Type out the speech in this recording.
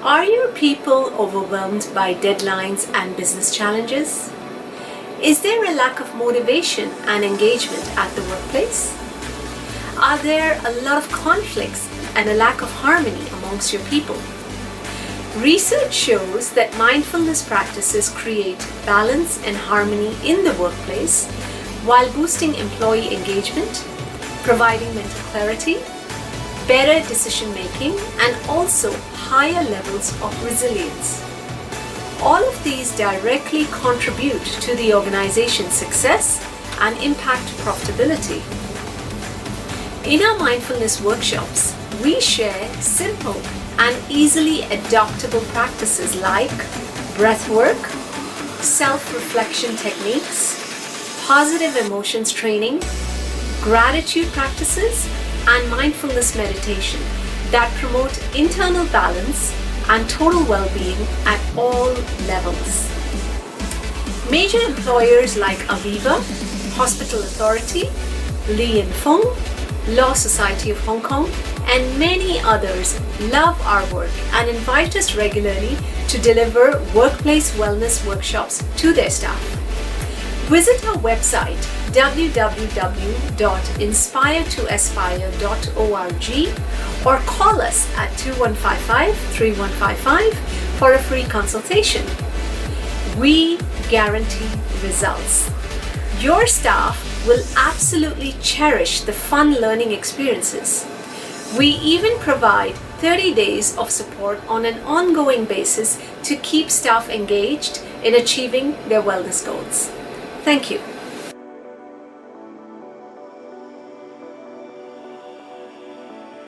Are your people overwhelmed by deadlines and business challenges? Is there a lack of motivation and engagement at the workplace? Are there a lot of conflicts and a lack of harmony amongst your people? Research shows that mindfulness practices create balance and harmony in the workplace while boosting employee engagement, providing mental clarity, better decision making, and also higher levels of resilience. All of these directly contribute to the organization's success and impact profitability. In our mindfulness workshops, we share simple and easily adoptable practices like breath work, self-reflection techniques, positive emotions training, gratitude practices, and mindfulness meditation that promote internal balance and total well-being at all levels. Major employers like Aviva, Hospital Authority, Li and Fung, Law Society of Hong Kong, and many others love our work and invite us regularly to deliver workplace wellness workshops to their staff. Visit our website www.inspiretoaspire.org or call us at 2155-3155 for a free consultation. We guarantee results. Your staff will absolutely cherish the fun learning experiences. We even provide 30 days of support on an ongoing basis to keep staff engaged in achieving their wellness goals. Thank you.